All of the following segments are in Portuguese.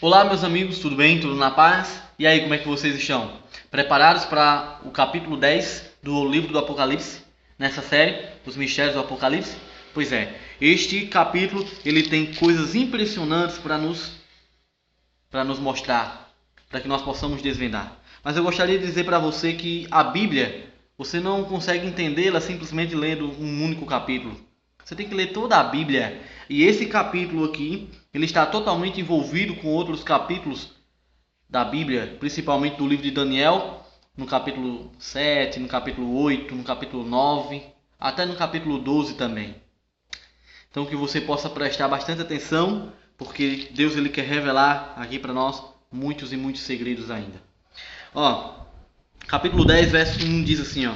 Olá, meus amigos, tudo bem? Tudo na paz? E aí, como é que vocês estão? Preparados para o capítulo 10 do livro do Apocalipse? Nessa série, Os Mistérios do Apocalipse? Pois é, este capítulo ele tem coisas impressionantes para nos mostrar, para que nós possamos desvendar. Mas eu gostaria de dizer para você que a Bíblia, você não consegue entendê-la simplesmente lendo um único capítulo. Você tem que ler toda a Bíblia. E esse capítulo aqui, ele está totalmente envolvido com outros capítulos da Bíblia, principalmente do livro de Daniel, no capítulo 7, no capítulo 8, no capítulo 9, até no capítulo 12 também. Então que você possa prestar bastante atenção, porque Deus ele quer revelar aqui para nós muitos e muitos segredos ainda. Ó, capítulo 10, verso 1 diz assim, ó: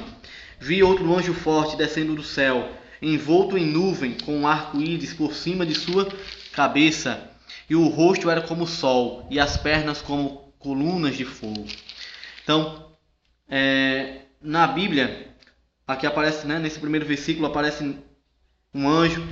Vi outro anjo forte descendo do céu, envolto em nuvem, com um arco-íris por cima de sua cabeça, e o rosto era como o sol, e as pernas como colunas de fogo. Então, na Bíblia, aqui aparece, né, nesse primeiro versículo, aparece um anjo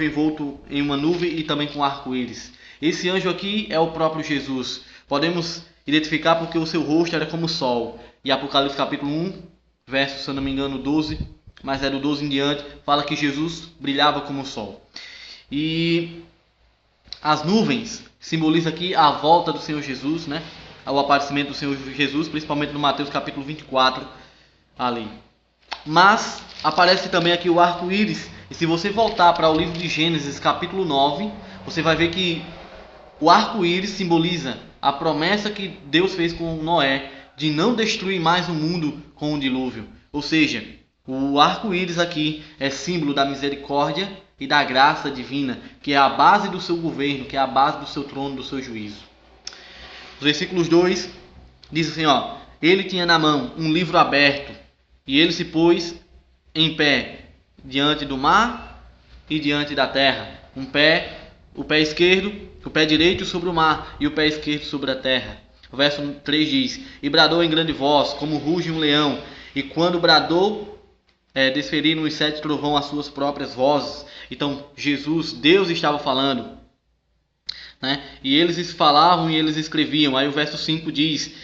envolto em uma nuvem e também com arco-íris. Esse anjo aqui é o próprio Jesus. Podemos identificar porque o seu rosto era como o sol. E Apocalipse capítulo 1, verso, se eu não me engano, 12, mas é do 12 em diante, fala que Jesus brilhava como o sol. E as nuvens simbolizam aqui a volta do Senhor Jesus, né? O aparecimento do Senhor Jesus, principalmente no Mateus capítulo 24, ali. Mas aparece também aqui o arco-íris. E se você voltar para o livro de Gênesis capítulo 9, você vai ver que o arco-íris simboliza a promessa que Deus fez com Noé de não destruir mais o mundo com o dilúvio. Ou seja, o arco-íris aqui é símbolo da misericórdia e da graça divina, que é a base do seu governo, que é a base do seu trono, do seu juízo. Os versículos 2 diz assim, ó: Ele tinha na mão um livro aberto, e ele se pôs em pé diante do mar e diante da terra. O pé esquerdo, o pé direito sobre o mar e o pé esquerdo sobre a terra. O verso 3 diz: E bradou em grande voz, como ruge um leão. E quando bradou, desferiram os 7 trovões as suas próprias vozes. Então Jesus, Deus estava falando, né? E eles falavam e eles escreviam. Aí o verso 5 diz: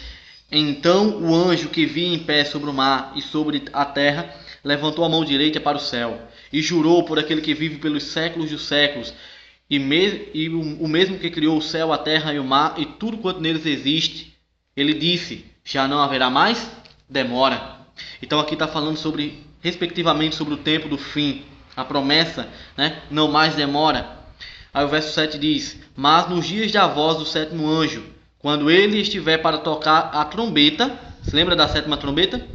Então o anjo que via em pé sobre o mar e sobre a terra levantou a mão direita para o céu e jurou por aquele que vive pelos séculos dos séculos, o mesmo que criou o céu, a terra e o mar e tudo quanto neles existe. Ele disse: Já não haverá mais demora. Então aqui está falando respectivamente sobre o tempo do fim, a promessa, né? Não mais demora. Aí o verso 7 diz: Mas nos dias da voz do sétimo anjo, quando ele estiver para tocar a trombeta, se lembra da sétima trombeta?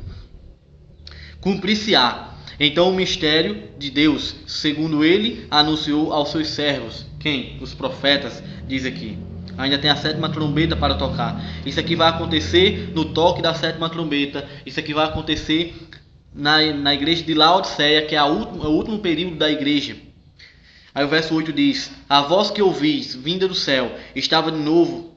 Cumprir-se-á então o mistério de Deus, segundo ele anunciou aos seus servos. Quem? Os profetas, diz aqui. Ainda tem a sétima trombeta para tocar. Isso aqui vai acontecer no toque da sétima trombeta. Isso aqui vai acontecer na igreja de Laodiceia, que é o último período da igreja. Aí o verso 8 diz: A voz que ouvis, vinda do céu, estava de novo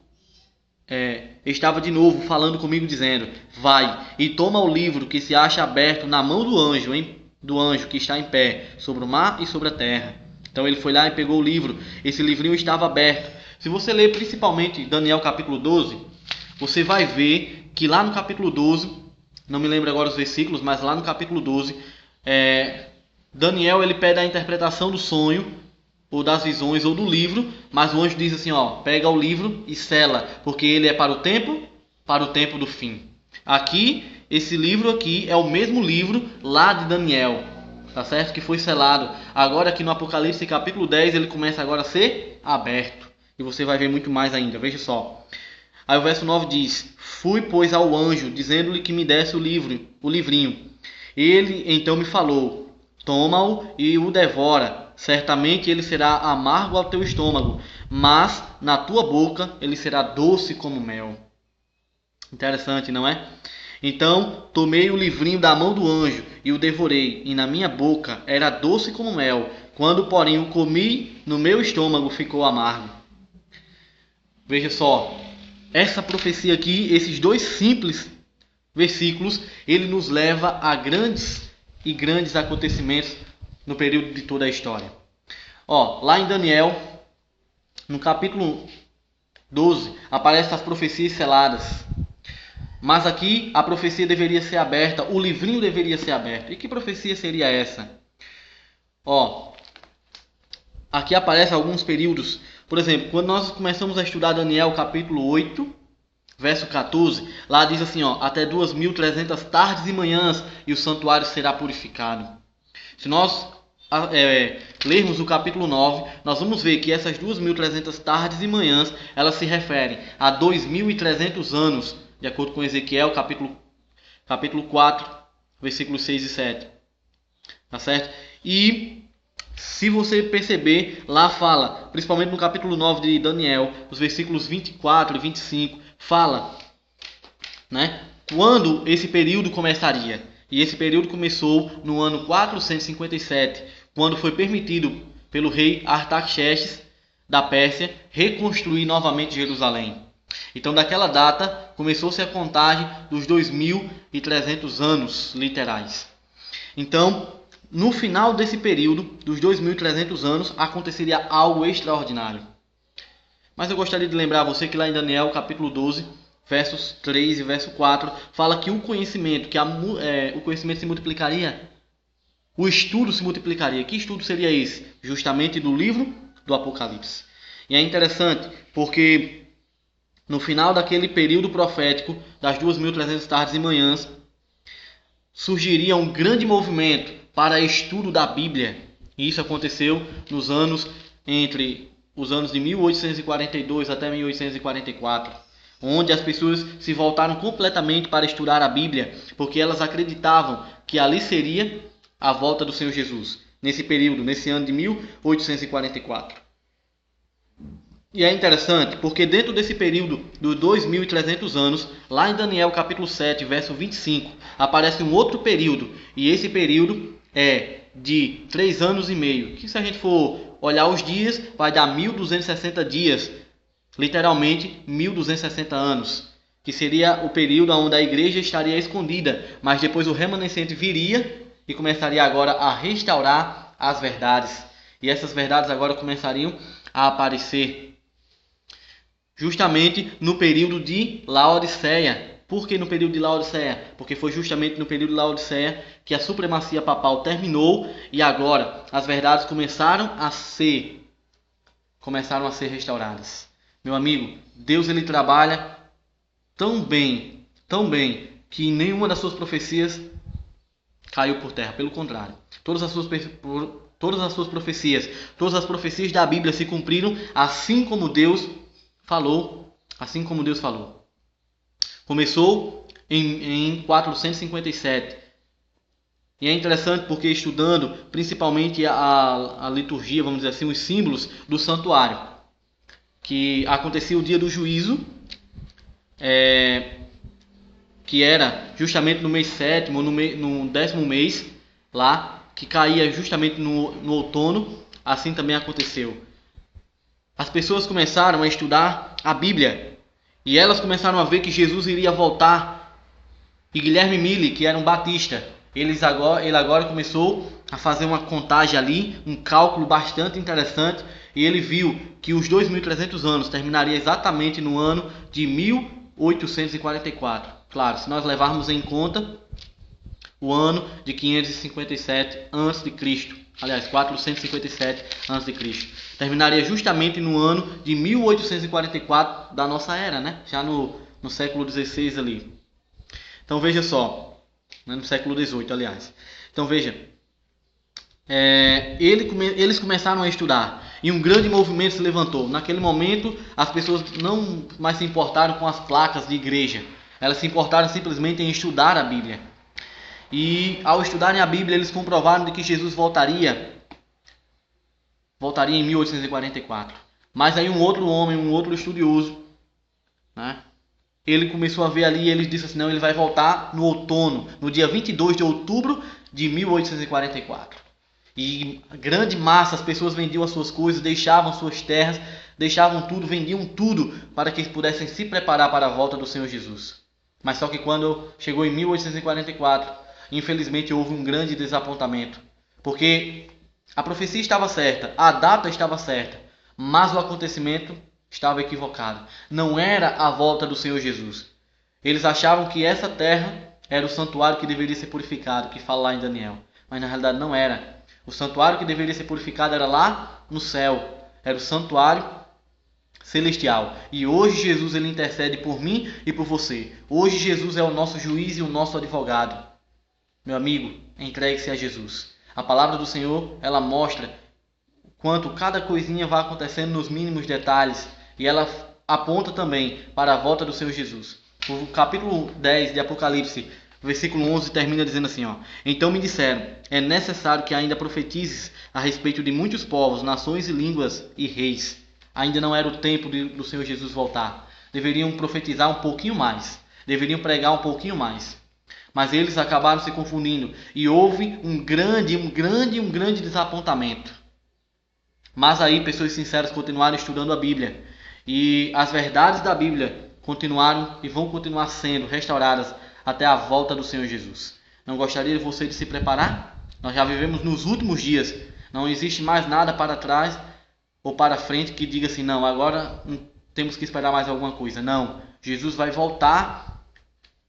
falando comigo, dizendo: Vai e toma o livro que se acha aberto na mão do anjo que está em pé sobre o mar e sobre a terra. Então ele foi lá e pegou o livro. Esse livrinho estava aberto. Se você ler principalmente Daniel capítulo 12, você vai ver que lá no capítulo 12, não me lembro agora os versículos, mas lá no capítulo 12, Daniel ele pede a interpretação do sonho, ou das visões, ou do livro, mas o anjo diz assim, ó: pega o livro e sela, porque ele é para o tempo do fim. Aqui, esse livro aqui é o mesmo livro lá de Daniel, tá certo? Que foi selado. Agora aqui no Apocalipse capítulo 10, ele começa agora a ser aberto. E você vai ver muito mais ainda, veja só. Aí o verso 9 diz: Fui, pois, ao anjo, dizendo-lhe que me desse o livrinho. Ele então me falou: Toma-o e o devora. Certamente ele será amargo ao teu estômago, mas na tua boca ele será doce como mel. Interessante, não é? Então tomei o livrinho da mão do anjo e o devorei, e na minha boca era doce como mel. Quando, porém, o comi, no meu estômago ficou amargo. Veja só, essa profecia aqui, esses dois simples versículos, ele nos leva a grandes acontecimentos no período de toda a história. Ó, lá em Daniel, no capítulo 12, aparecem as profecias seladas. Mas aqui a profecia deveria ser aberta, o livrinho deveria ser aberto. E que profecia seria essa? Aqui aparecem alguns períodos. Por exemplo, quando nós começamos a estudar Daniel capítulo 8, verso 14, lá diz assim, até 2.300 tardes e manhãs e o santuário será purificado. Se nós lermos o capítulo 9, nós vamos ver que essas 2.300 tardes e manhãs, elas se referem a 2.300 anos, de acordo com Ezequiel, capítulo 4, versículos 6 e 7. Tá certo? E se você perceber, lá fala, principalmente no capítulo 9 de Daniel, os versículos 24 e 25, fala, né, quando esse período começaria. E esse período começou no ano 457, quando foi permitido pelo rei Artaxerxes da Pérsia reconstruir novamente Jerusalém. Então, daquela data, começou-se a contagem dos 2.300 anos literais. Então, no final desse período, dos 2.300 anos, aconteceria algo extraordinário. Mas eu gostaria de lembrar a você que lá em Daniel, capítulo 12, versos 3 e verso 4, fala que o conhecimento, o conhecimento se multiplicaria, o estudo se multiplicaria. Que estudo seria esse? Justamente do livro do Apocalipse. E é interessante, porque no final daquele período profético, das 2.300 tardes e manhãs, surgiria um grande movimento para estudo da Bíblia. E isso aconteceu nos anos entre os anos de 1842 até 1844, onde as pessoas se voltaram completamente para estudar a Bíblia, porque elas acreditavam que ali seria a volta do Senhor Jesus, nesse período, nesse ano de 1844. E é interessante, porque dentro desse período dos 2.300 anos, lá em Daniel capítulo 7, verso 25, aparece um outro período, e esse período é de 3 anos e meio, que se a gente for olhar os dias, vai dar 1.260 dias, literalmente 1.260 anos, que seria o período onde a igreja estaria escondida, mas depois o remanescente viria e começaria agora a restaurar as verdades, e essas verdades agora começariam a aparecer justamente no período de Laodiceia. Por que no período de Laodiceia? Porque foi justamente no período de Laodiceia que a supremacia papal terminou e agora as verdades começaram a ser restauradas. Meu amigo, Deus ele trabalha tão bem, que nenhuma das suas profecias caiu por terra. Pelo contrário, todas as suas profecias, todas as profecias da Bíblia se cumpriram assim como Deus falou. Começou em 457. E é interessante porque estudando principalmente a liturgia, vamos dizer assim, os símbolos do santuário, que acontecia o dia do juízo, que era justamente no mês 7º, no 10º mês, lá, que caía justamente no outono, assim também aconteceu. As pessoas começaram a estudar a Bíblia e elas começaram a ver que Jesus iria voltar. E Guilherme Mille, que era um batista, ele agora começou a fazer uma contagem ali, um cálculo bastante interessante, e ele viu que os 2.300 anos terminaria exatamente no ano de 1844. Claro, se nós levarmos em conta o ano de 557 a.C., aliás, 457 a.C. Terminaria justamente no ano de 1844 da nossa era, né? Já no século XVI ali. Então veja só, né? No século XVIII, aliás. Então veja, eles começaram a estudar e um grande movimento se levantou. Naquele momento, as pessoas não mais se importaram com as placas de igreja. Elas se importaram simplesmente em estudar a Bíblia. E ao estudarem a Bíblia, eles comprovaram de que Jesus voltaria em 1844. Mas aí um outro homem, um outro estudioso, né, ele começou a ver ali e ele disse assim, não, ele vai voltar no outono, no dia 22 de outubro de 1844. E grande massa, as pessoas vendiam as suas coisas, deixavam suas terras, deixavam tudo, vendiam tudo para que pudessem se preparar para a volta do Senhor Jesus. Mas só que quando chegou em 1844, infelizmente houve um grande desapontamento, porque a profecia estava certa, a data estava certa, mas o acontecimento Estava equivocado. Não era a volta do Senhor Jesus. Eles achavam que essa terra era o santuário que deveria ser purificado, que fala lá em Daniel. Mas na realidade não era. O santuário que deveria ser purificado era lá no céu. Era o santuário celestial. E hoje Jesus ele intercede por mim e por você. Hoje Jesus é o nosso juiz e o nosso advogado. Meu amigo, entregue-se a Jesus. A palavra do Senhor, ela mostra quanto cada coisinha vai acontecendo nos mínimos detalhes. E ela aponta também para a volta do Senhor Jesus. O capítulo 10 de Apocalipse, versículo 11, termina dizendo assim, ó: Então me disseram, é necessário que ainda profetizes a respeito de muitos povos, nações e línguas e reis. Ainda não era o tempo do Senhor Jesus voltar. Deveriam profetizar um pouquinho mais. Deveriam pregar um pouquinho mais. Mas eles acabaram se confundindo. E houve um grande desapontamento. Mas aí pessoas sinceras continuaram estudando a Bíblia. E as verdades da Bíblia continuaram e vão continuar sendo restauradas até a volta do Senhor Jesus. Não gostaria de você de se preparar? Nós já vivemos nos últimos dias. Não existe mais nada para trás ou para frente que diga assim, não, agora temos que esperar mais alguma coisa. Não, Jesus vai voltar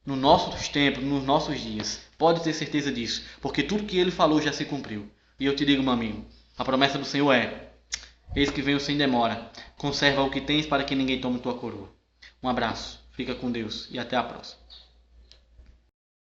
nos nossos tempos, nos nossos dias. Pode ter certeza disso, porque tudo que ele falou já se cumpriu. E eu te digo, meu amigo, a promessa do Senhor é: eis que venho sem demora. Conserva o que tens para que ninguém tome tua coroa. Um abraço, fica com Deus e até a próxima.